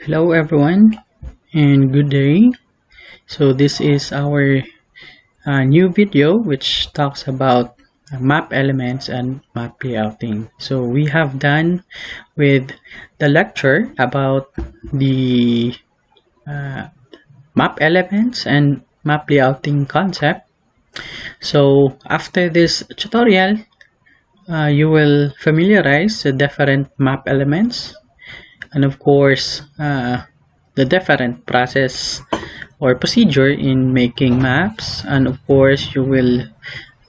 Hello everyone and good day. So this is our new video which talks about map elements and map layouting. So we have done with the lecture about the map elements and map layouting concept. So after this tutorial, you will familiarize the different map elements and of course the different process or procedure in making maps, and of course you will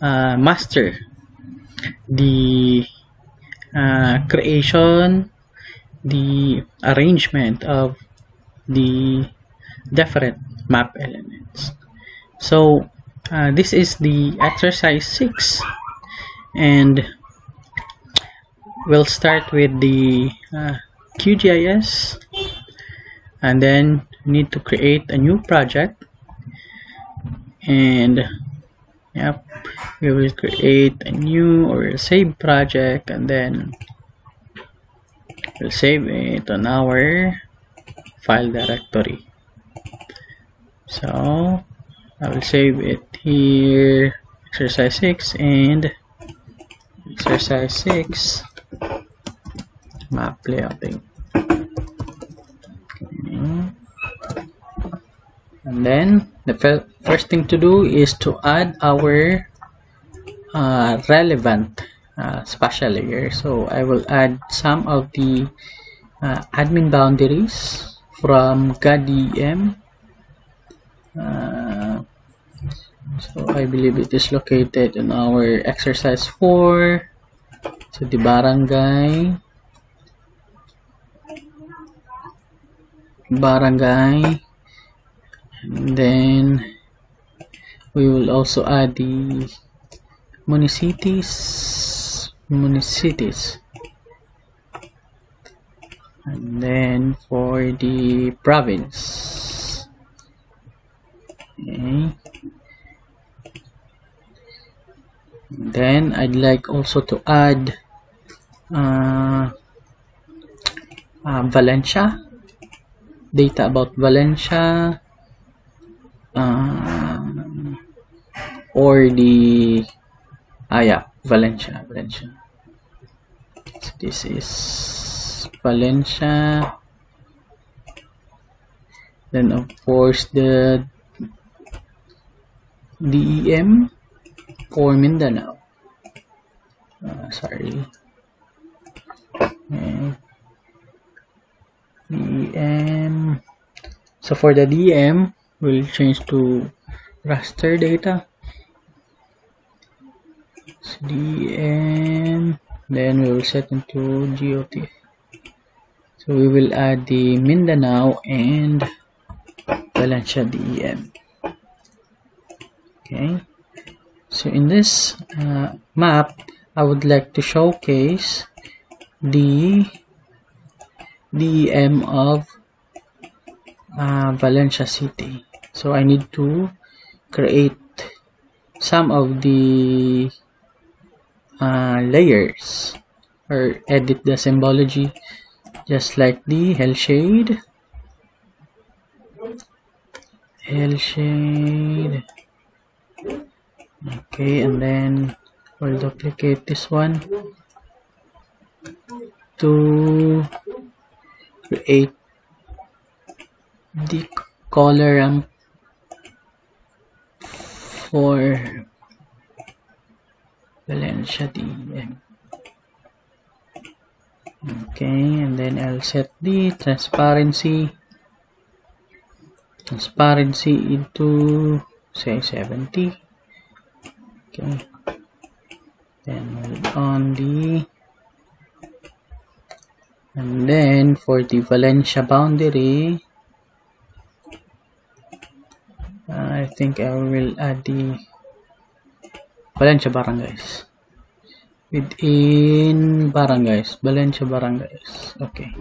master the creation, the arrangement of the different map elements. So this is the exercise 6 and we'll start with the QGIS, and then we need to create a new project, and yep, we will create a new or save project, and then we'll save it on our file directory. So I will save it here, exercise 6 and exercise 6 map layouting. Okay. And then the first thing to do is to add our relevant spatial layer. So I will add some of the admin boundaries from GAD-EM. So I believe it is located in our exercise 4. So the barangay, and then we will also add the municities, and then for the province. Okay. Then I'd like also to add Valencia, data about Valencia, or the Valencia. So this is Valencia. Then of course the DEM for Mindanao. Sorry. Okay. DEM. So for the DEM, we'll change to raster data. So DEM, then we will set into GOT. So we will add the Mindanao and Valencia DEM. Okay. So in this map, I would like to showcase the DEM of Valencia City. So I need to create some of the layers or edit the symbology, just like the hell shade. Okay, and then we'll duplicate this one to create the color ramp for Valencia DEM. Okay, and then I'll set the transparency into say 70. Okay, then move on and then for the Valencia boundary, I think I will add the Valencia barangays within Valencia barangays. Okay.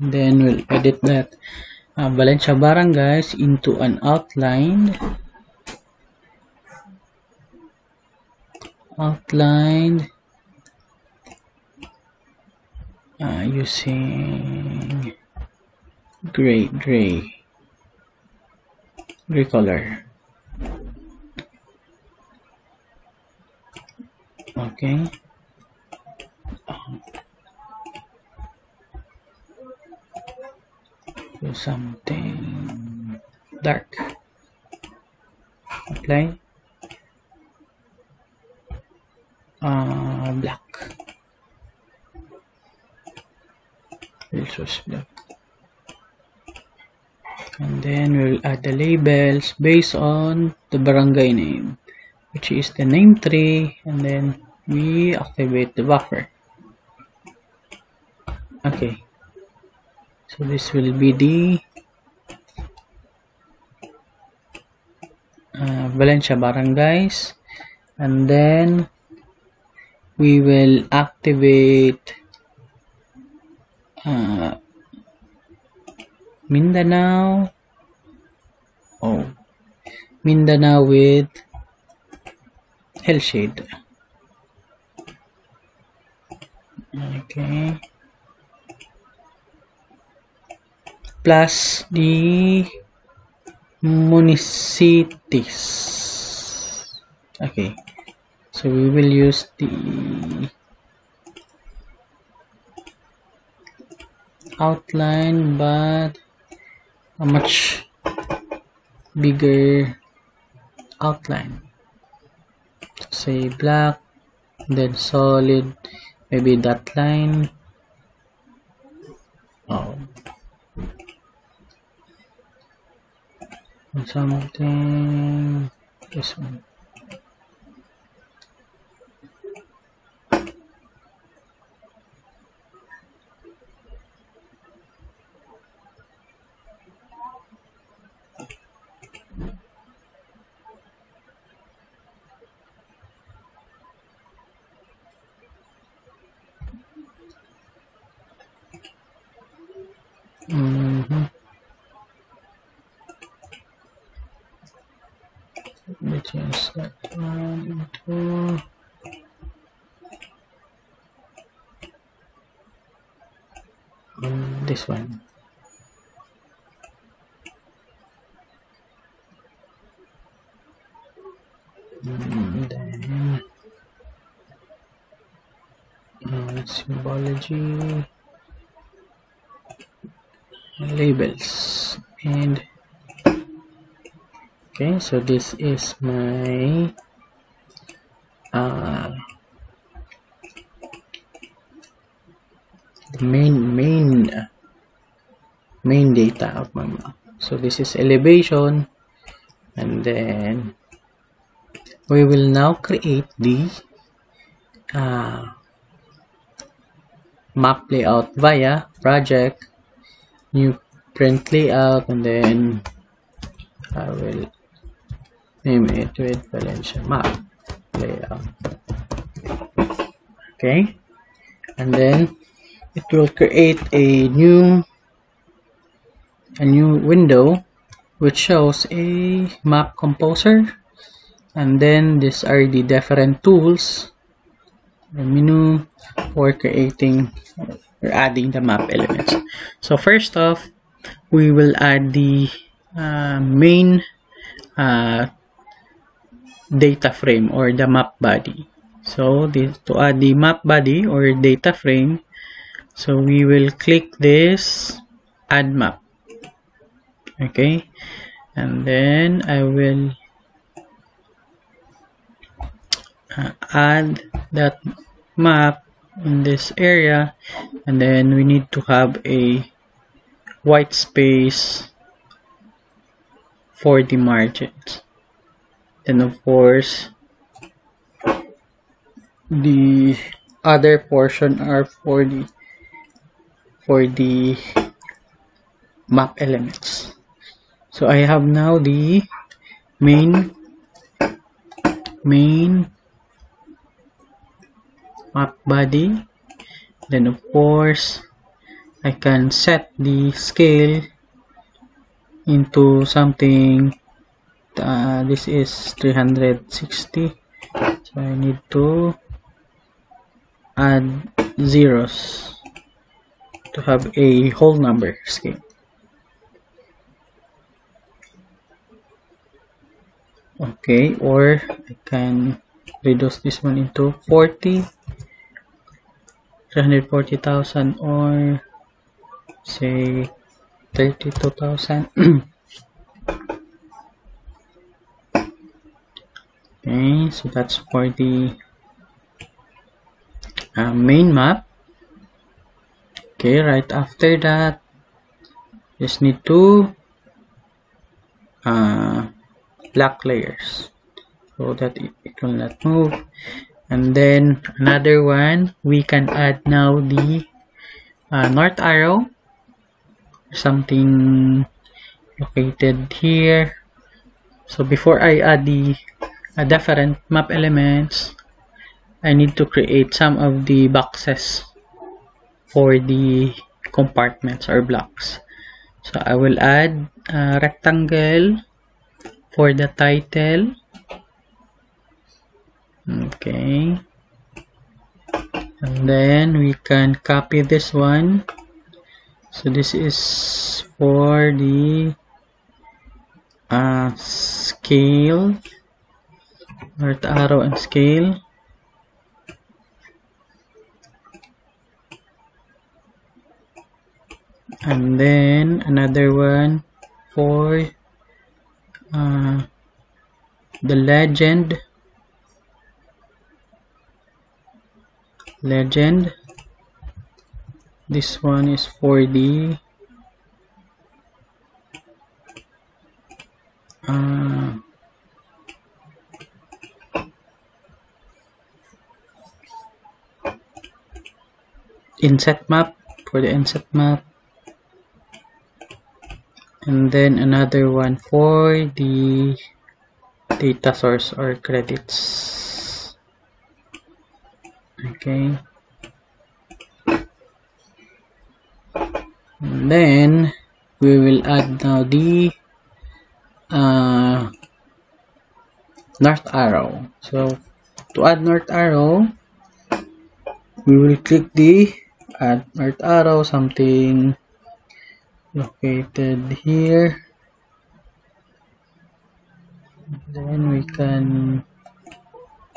Then we'll edit that Valencia barangays into an outlined using gray color. Okay. Do something dark. Apply. Black. We'll choose black. And then we'll add the labels based on the barangay name, which is the name tree, and then we activate the buffer. Okay, so this will be the Valencia barangays, and then we will activate Mindanao. Mindanao with Hellshade. Okay. Plus the municipies. Okay. So we will use the outline, but a much bigger outline. Say black, then solid, maybe that line. Something this one. Let me change that one to this one. Then symbology, labels, and okay, so this is my the main data of my map. So this is elevation, and then we will now create the map layout via project, new print layout, and then I will name it with Valencia map layout. Okay, and then it will create a new window which shows a map composer, and then these are the different tools, the menu for creating or adding the map elements. So first off, we will add the main data frame or the map body. So to add the map body or data frame, so we will click this add map. Okay, and then I will add that map in this area, and then we need to have a white space for the margins. Then of course the other portion are for the map elements. So I have now the main map body. Then of course I can set the scale into something. This is 360, so I need to add zeros. to have a whole number scale. Okay, or I can reduce this one into 340,000, or say 32,000. Okay, so that's for the main map. Okay, right after that, just need to block layers so that it will not move. And then another one, we can add now the north arrow, something located here. So before I add the different map elements, I need to create some of the boxes for the compartments or blocks. So I will add a rectangle for the title. Okay, and then we can copy this one. So this is for the scale, north arrow and scale. And then another one for the legend. This one is for the inset map, for the inset map. And then another one for the data source or credits. Okay, and then we will add now the north arrow. So to add north arrow, we will click the add north arrow, something located here. Then we can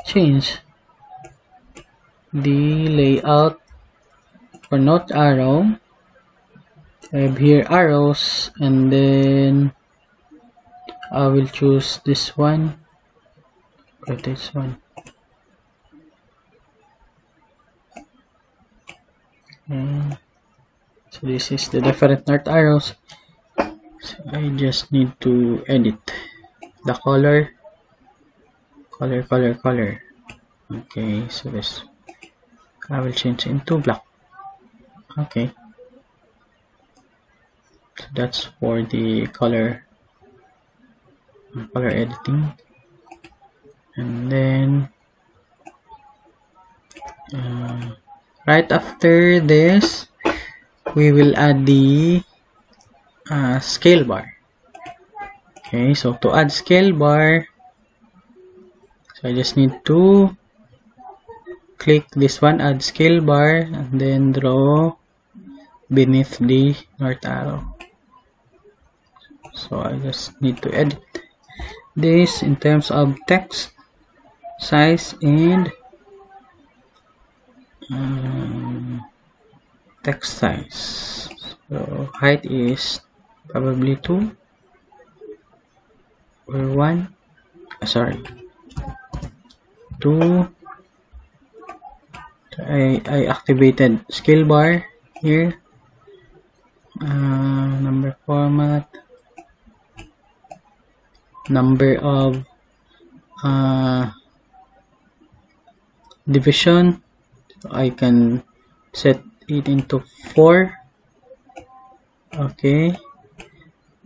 change the layout for north arrow. I have here arrows, and then I will choose this one or this one. Okay. So this is the different north arrows. So I just need to edit the color. Okay, so this I will change into black. Okay, so that's for the color editing. And then right after this, we will add the scale bar. Okay, so to add scale bar, so I just need to click this one, add scale bar, and then draw beneath the north arrow. So I just need to edit this in terms of text size and text size. So height is probably 2 or 1. Sorry, 2. I activated scale bar here. Number format, number of division, so I can set it into 4. Okay,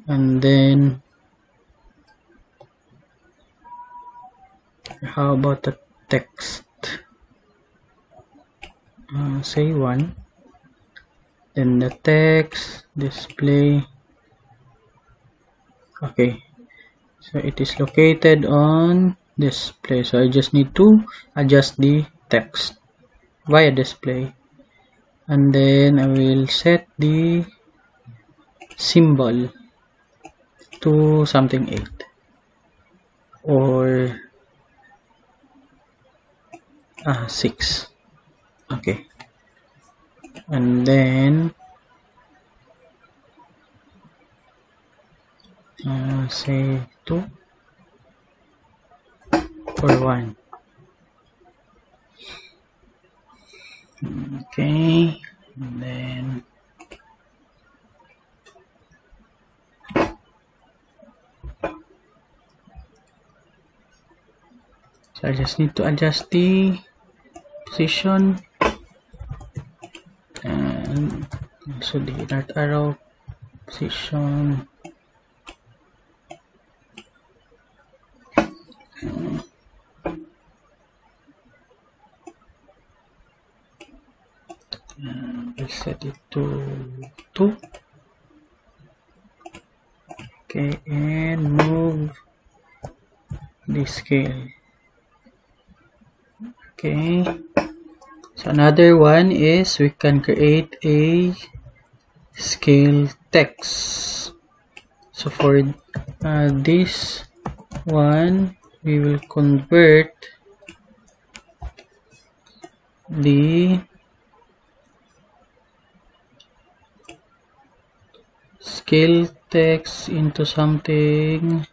and then how about the text? Say 1. Then the text display. Okay, so it is located on display, so I just need to adjust the text via display. and then I will set the symbol to something 8 or 6. Okay, and then say 2 or 1. Okay, and then so I just need to adjust the position and also the right arrow position. We'll set it to 2. Okay, and move the scale. Okay, so another one is we can create a scale text. So for this one, we will convert the scale text into something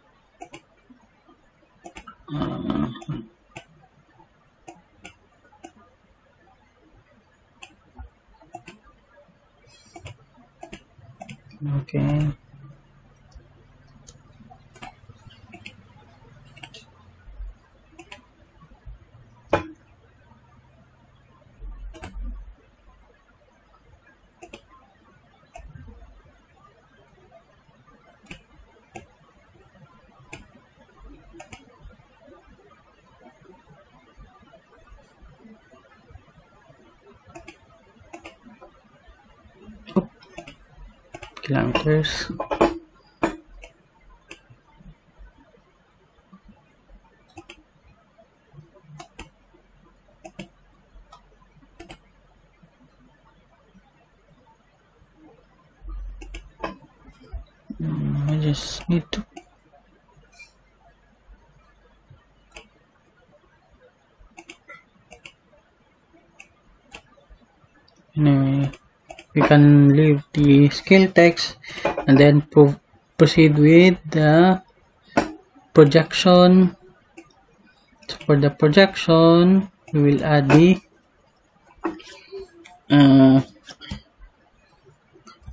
okay. Kilometers. I just need to anyway, we can leave the scale text and then proceed with the projection. So for the projection, we will add the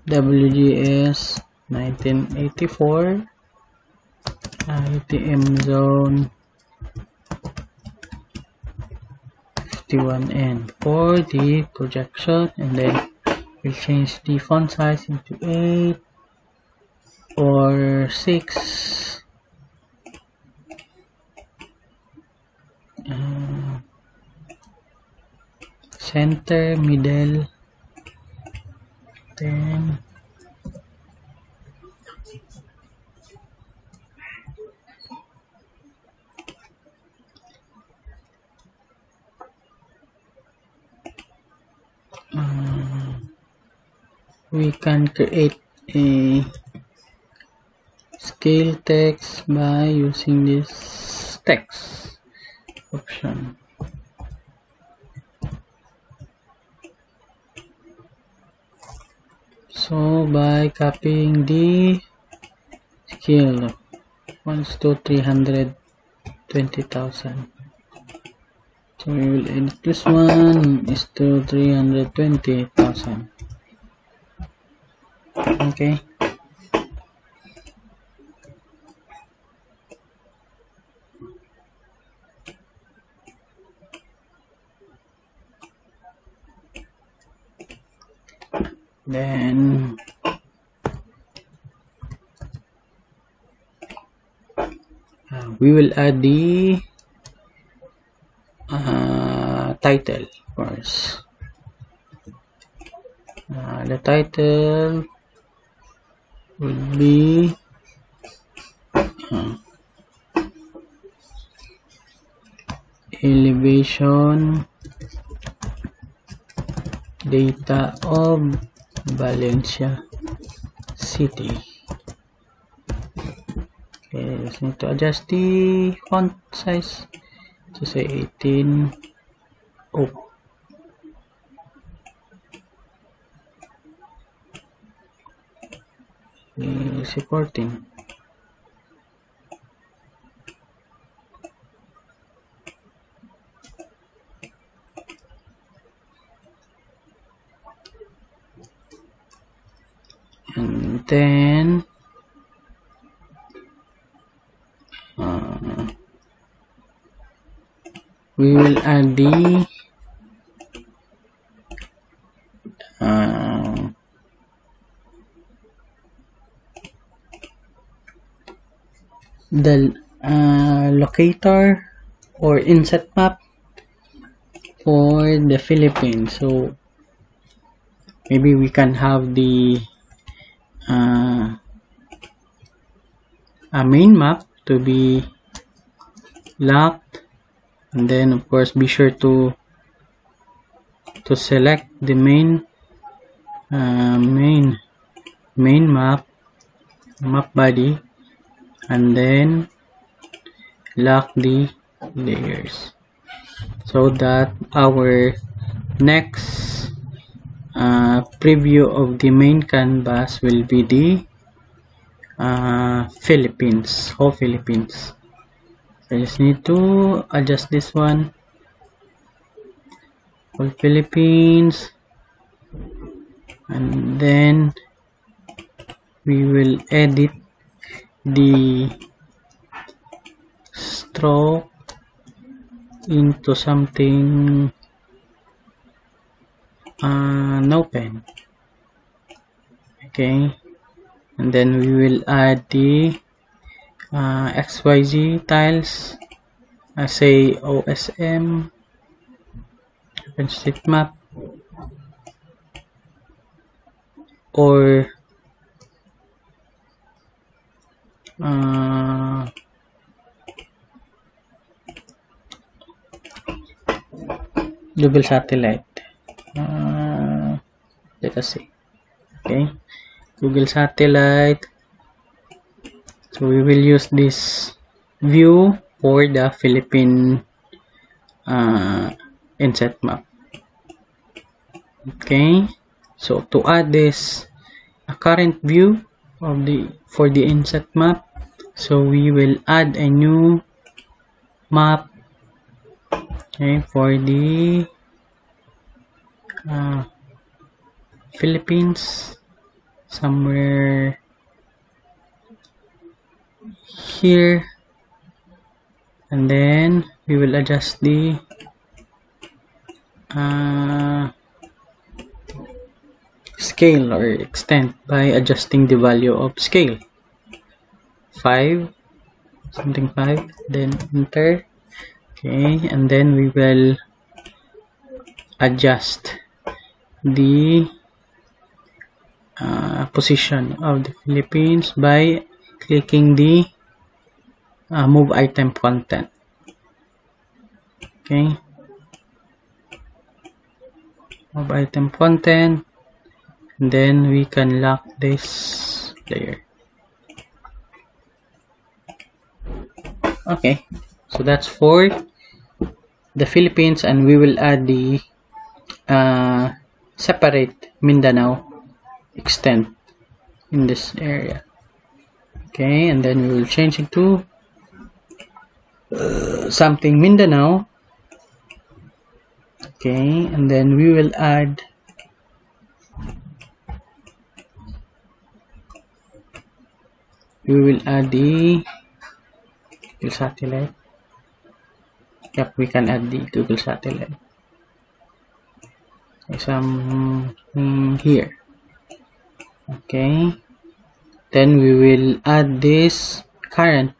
WGS 1984 ITM zone 51N for the projection, and then we'll change the font size into 8 or 6. Center, middle, then we can create a scale text by using this text option. So by copying the scale 1:320,000, so we will edit this one is to 320,000. Okay. Then we will add the title first. The title would be elevation data of Valencia City. Okay, just need to adjust the font size to say 18. Oh, supporting. And then we will add the locator or inset map for the Philippines. So maybe we can have the a main map to be locked, and then of course be sure to select the main map body, and then lock the layers so that our next preview of the main canvas will be the Philippines, whole Philippines. I just need to adjust this one, whole Philippines, and then we will edit the stroke into something no pen. Okay, and then we will add the XYZ tiles, say OSM, OpenStreetMap, or Google Satellite. Let us see. Okay, Google Satellite. So we will use this view for the Philippine inset map. Okay, so to add this a current view of for the inset map, so we will add a new map, okay, for the Philippines, somewhere here, and then we will adjust the scale or extent by adjusting the value of scale 5, something 5, then enter. Okay, and then we will adjust the position of the Philippines by clicking the move item content. Okay, move item content, and then we can lock this layer. Okay, so that's for the Philippines, and we will add the separate Mindanao extent in this area. Okay, and then we will change it to something Mindanao. Okay, and then we will add the Google Satellite. Yep, we can add the Google Satellite. Some here. Okay, then we will add this current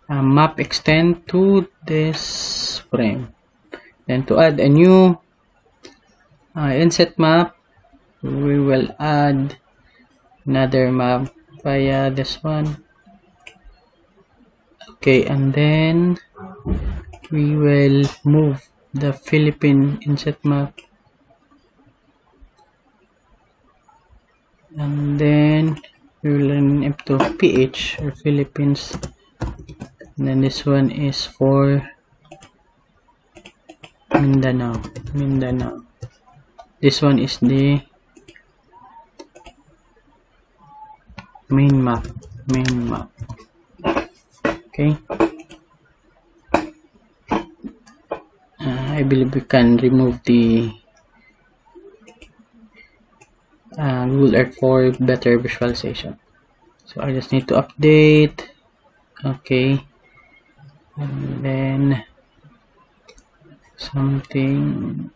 map extend to this frame. Then to add a new inset map, we will add another map via this one. Okay, and then we will move the Philippine inset map and then we will learn up to PH or Philippines, and then this one is for Mindanao. This one is the main map. Okay, I believe we can remove the Google Earth for better visualization. So I just need to update. Okay, and then something.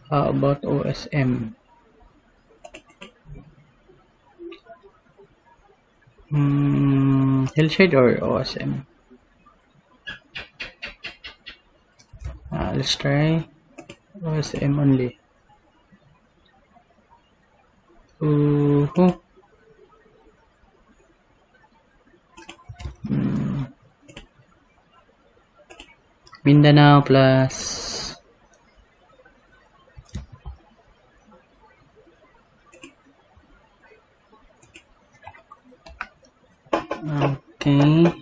How about OSM? Hillshade or OSM? Let's try OSM only. Mindanao plus okay.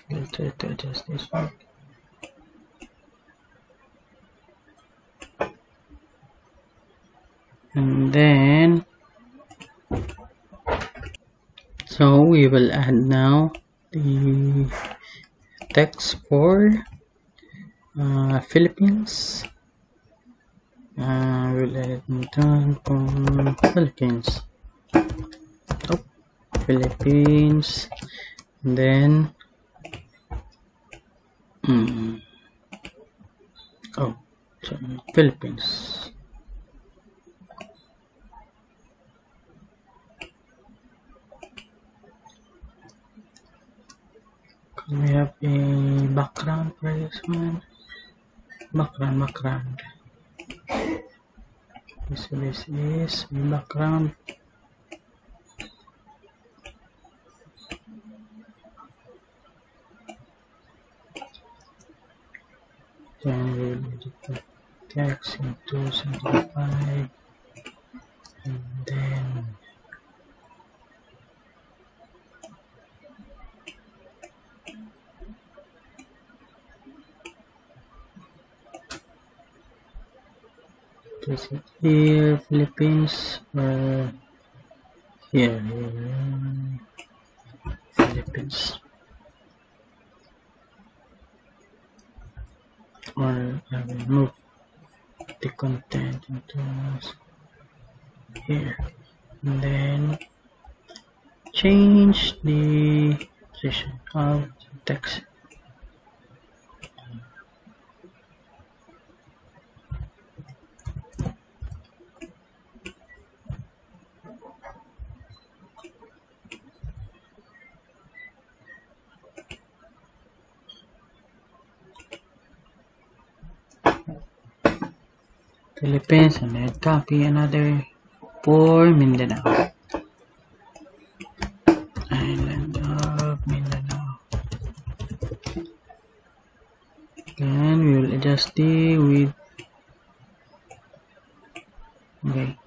We'll try to adjust this one. And then so we will add now the text for Philippines. We'll add done for Philippines. Philippines. And then Philippines. We have a background for this one. Background. So this is background. Then we'll edit the text into simplify, and then place it here, Philippines, or here, Philippines, or I will move the content into here, and then change the position of the text. Philippines, and then copy another for Mindanao. Island of Mindanao. Then we will adjust the width. Okay.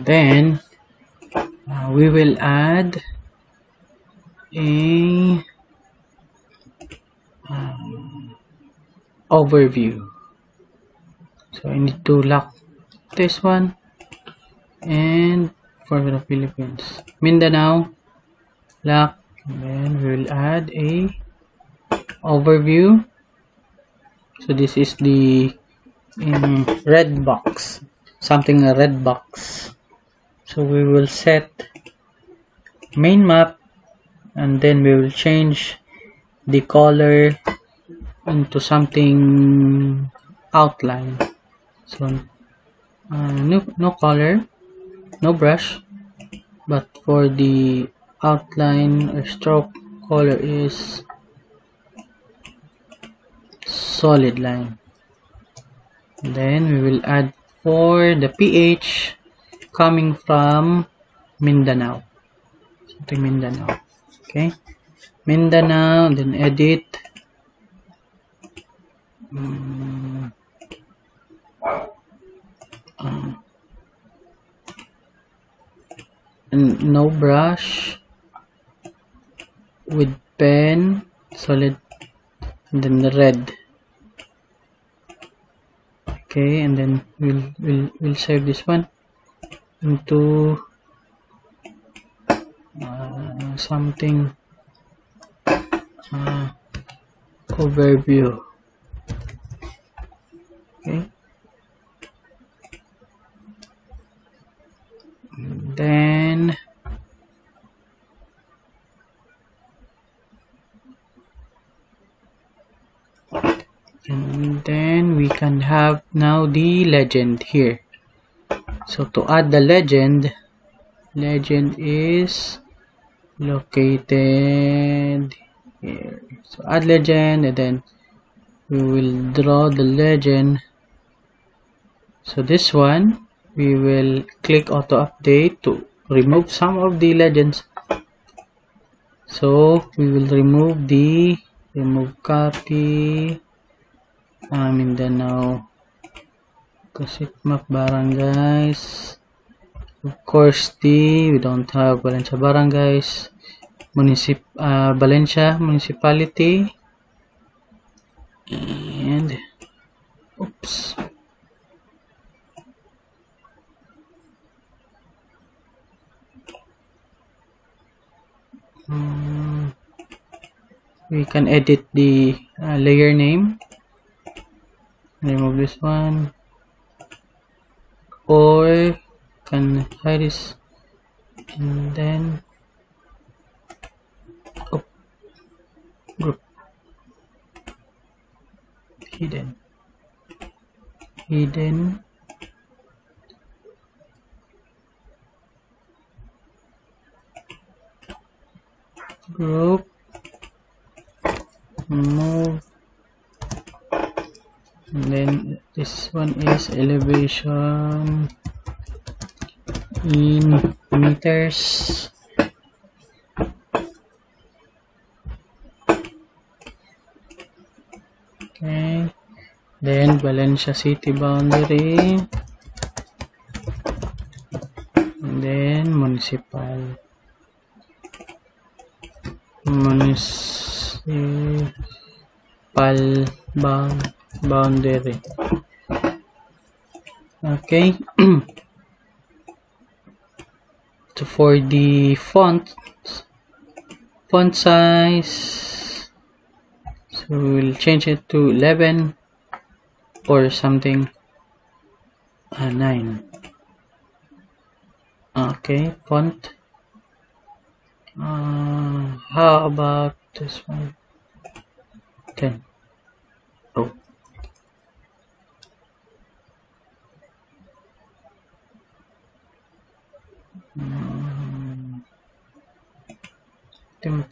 Then we will add a overview. So I need to lock this one, and for the Philippines, Mindanao, lock, and then we will add a overview. So this is the red box, something a red box. So we will set main map, and then we will change the color into something outline. So no color, no brush, but for the outline or stroke, color is solid line. Then we will add for the PH coming from Mindanao. Something Mindanao. Okay. Mindanao, then edit. And no brush with pen, solid, and then the red. Okay, and then we'll save this one into something overview. Okay, then we can have now the legend here. So to add the legend is located here. So add legend, and then we will draw the legend. So this one we will click auto update to remove some of the legends. So we will remove copy Mindanao Kasitmak Barangays. Of course, we don't have Valencia Barangays. Valencia Municipality. And oops. We can edit the layer name. Remove this one. Or can hide this, and then group hidden group, move, and then this one is elevation in meters. Okay, then Valencia city boundary, and then municipal boundary. Okay. So for the font size, so we'll change it to 11 or something, 9. Okay, font. How about this one? 10. Oh.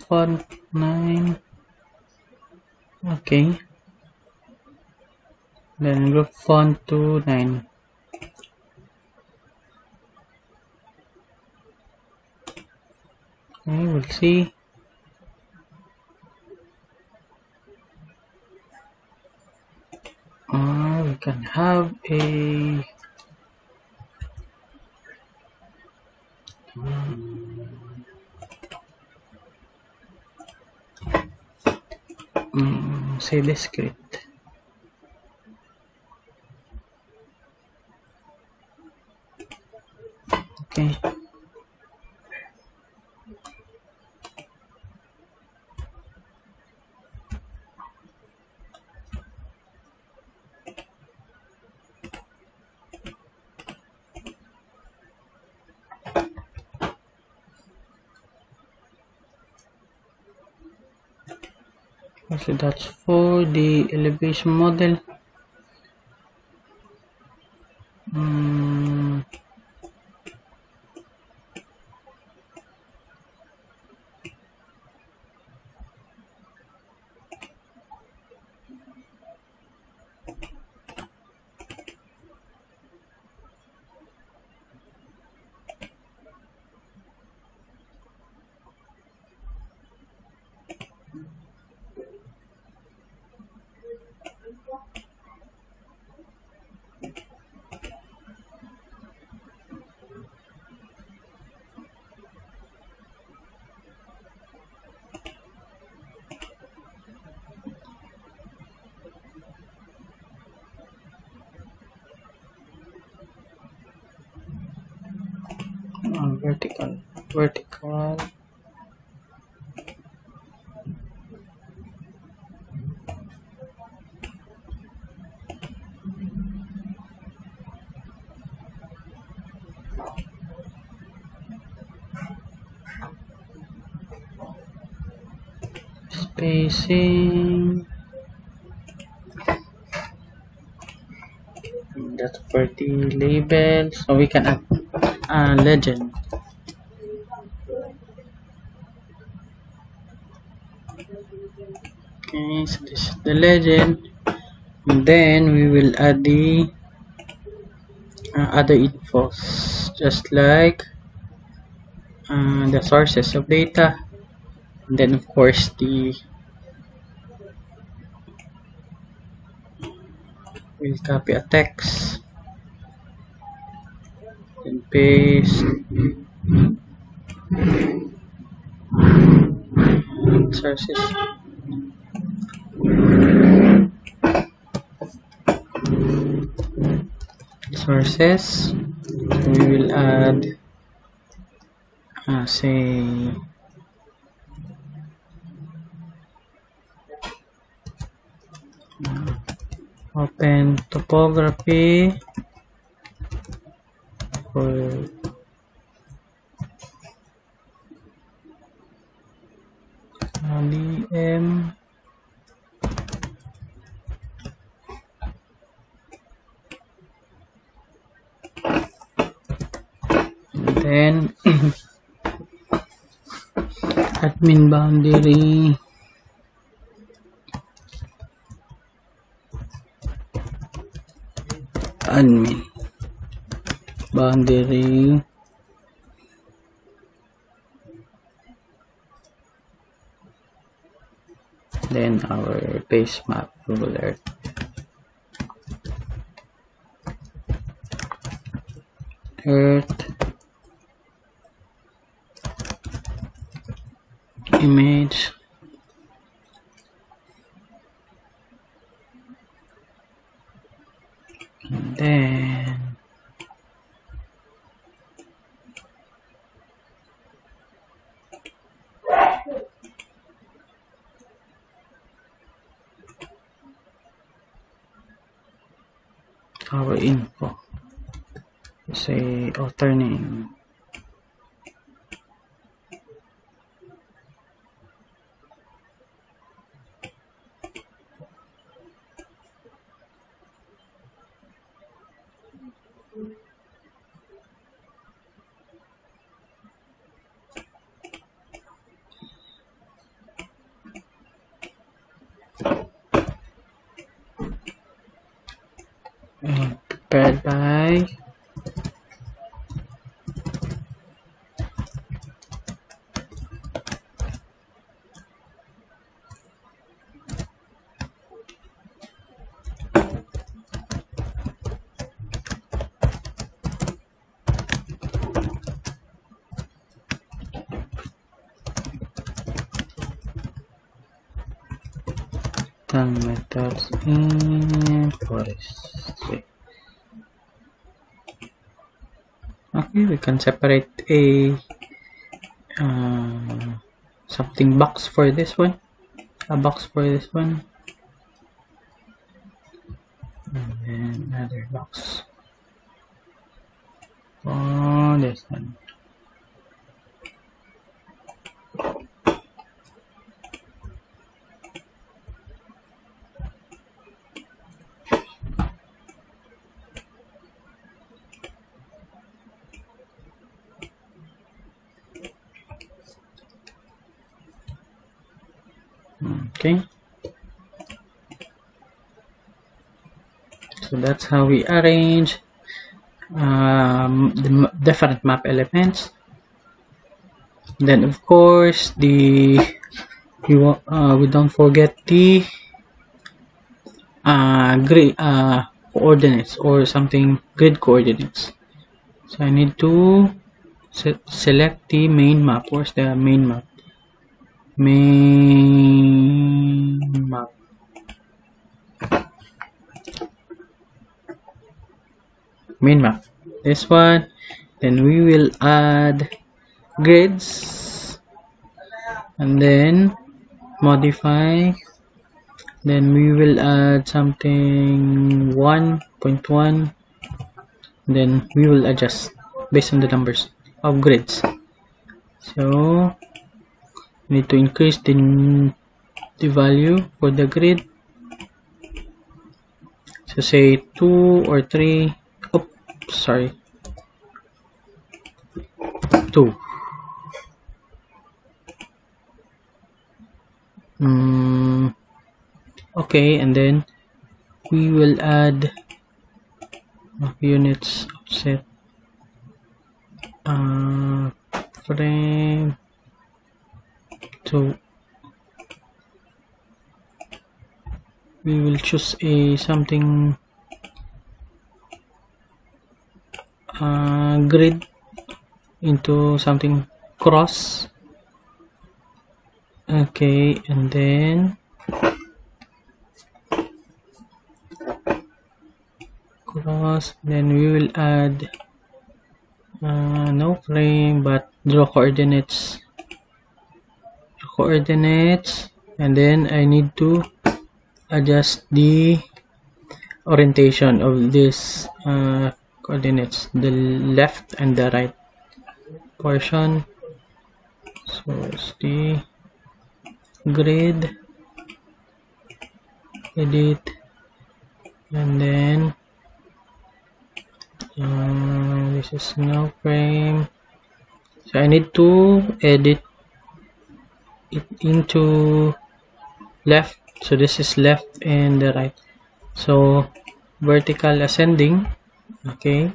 Font 9. Okay. Then group font to 9. Okay, we'll see. We can have a say the script. Okay. So that's for the elevation model. vertical, spacing. That's for the label, so we can add legend. Okay, so this is the legend, and then we will add the other infos, just like the sources of data, and then of course we'll copy a text, then paste sources. So we will add say open topography for DM, and then admin boundary, admin boundary, then our base map Google Earth. Image, and then our info, say author name, prepared by methods in forestry. Okay, we can separate a something box for this one, a box for this one, and then another box for this one. Okay, so that's how we arrange the different map elements. Then of course we don't forget the grid coordinates, or something, grid coordinates. So I need to select the main map. Where's the main map? Main map, this one. Then we will add grids and then modify. Then we will add something 1.1. Then we will adjust based on the numbers of grids. So we need to increase the value for the grid. So say 2 or 3. Oops, sorry. 2. Okay, and then we will add units offset frame to we will choose a something grid into something cross. Okay, and then cross, then we will add no frame but draw coordinates, and then I need to adjust the orientation of this coordinates, the left and the right portion. So it's the grid, edit, and then this is no frame, so I need to edit it into left, so this is left and the right, so vertical ascending. Okay,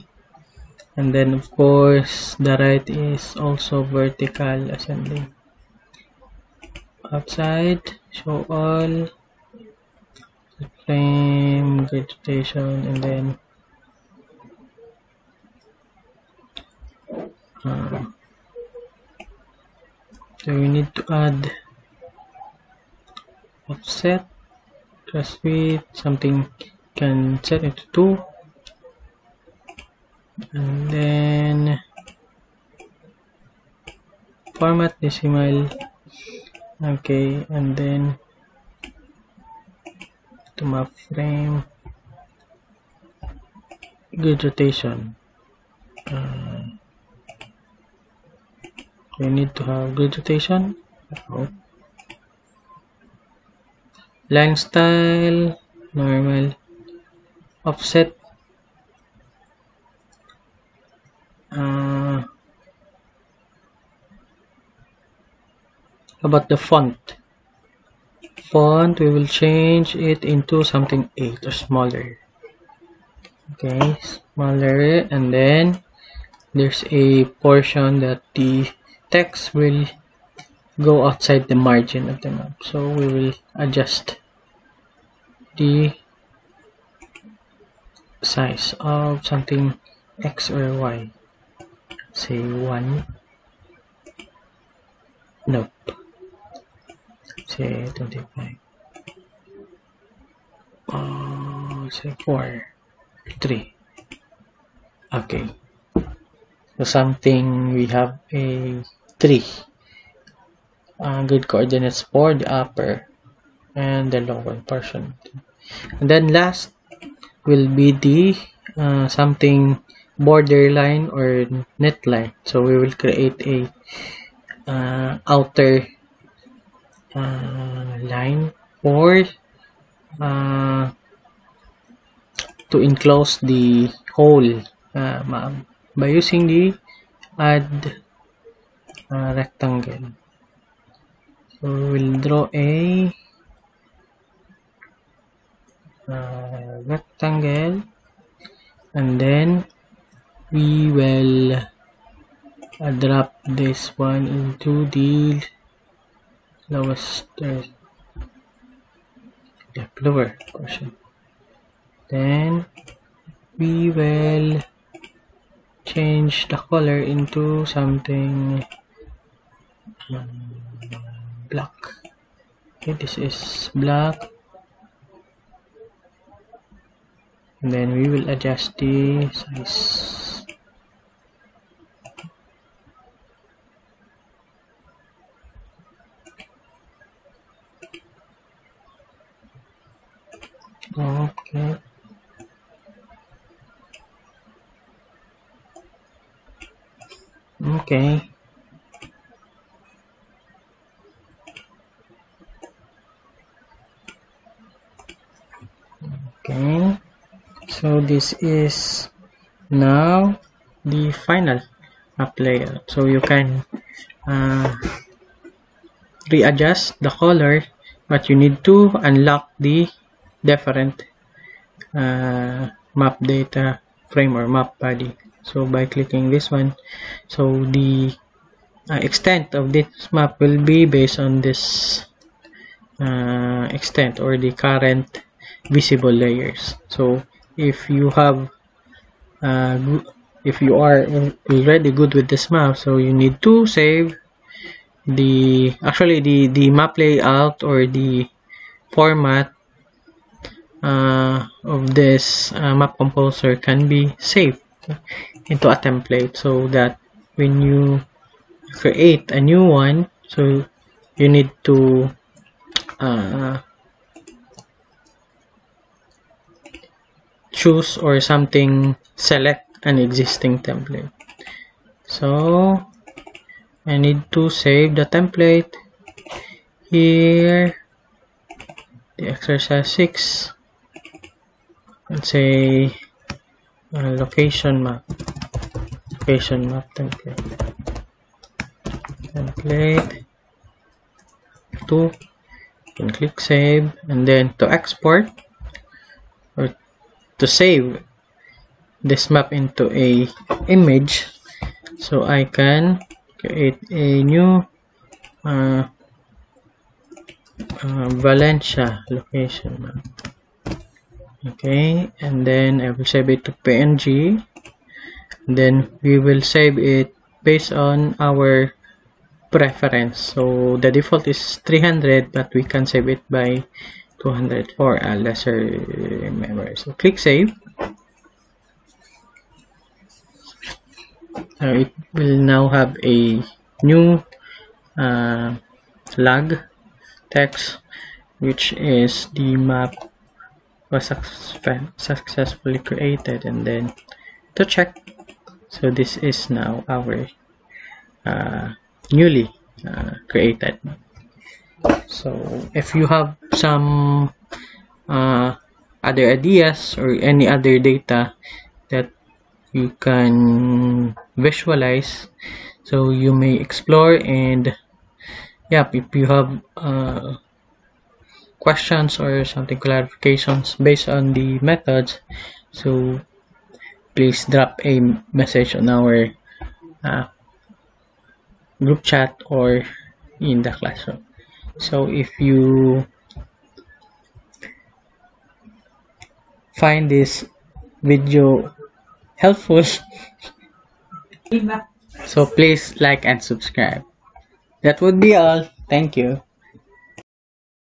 and then of course the right is also vertical ascending. Outside, show all, frame, grid rotation, and then so we need to add offset, cross width, something can set it to 2, and then format decimal. Okay, and then to map frame, grid rotation. We need to have grid rotation. Line style, normal, offset, about the font, we will change it into something 8 or smaller. Okay, smaller, and then there's a portion that the text will go outside the margin of the map, so we will adjust the size of something X or Y, say 1, nope, say 25, say 4, 3. Okay, so something, we have a 3 grid coordinates for the upper and the lower portion, and then last will be the something borderline or net line, so we will create a outer line for to enclose the whole by using the add rectangle. So we will draw a rectangle, and then we will drop this one into the lowest lower portion. Then we will change the color into something black. Okay, this is black, and then we will adjust the size. Okay. Okay. Okay. So this is now the final map layout. So you can uh, readjust the color, but you need to unlock the different map data frame or map body. So by clicking this one, so the extent of this map will be based on this extent or the current visible layers. So if you have if you are already good with this map, so you need to save the map layout or the format of this map composer can be saved into a template, so that when you create a new one, so you need to uh, choose or something select an existing template. So I need to save the template here, the exercise 6, let's say location map template 2. You can click save, and then to export or to save this map into a image, so I can create a new Valencia location map. Okay, and then I will save it to PNG. Then we will save it based on our preference. So the default is 300, but we can save it by 200 for a lesser memory. So click save. It will now have a new log text, which is the map was successfully created, and then to check, so this is now our newly created. So if you have some other ideas or any other data that you can visualize, so you may explore, and yeah, if you have questions or something, clarifications based on the methods, so please drop a message on our group chat or in the classroom. So if you find this video helpful, so please like and subscribe. That would be all. Thank you.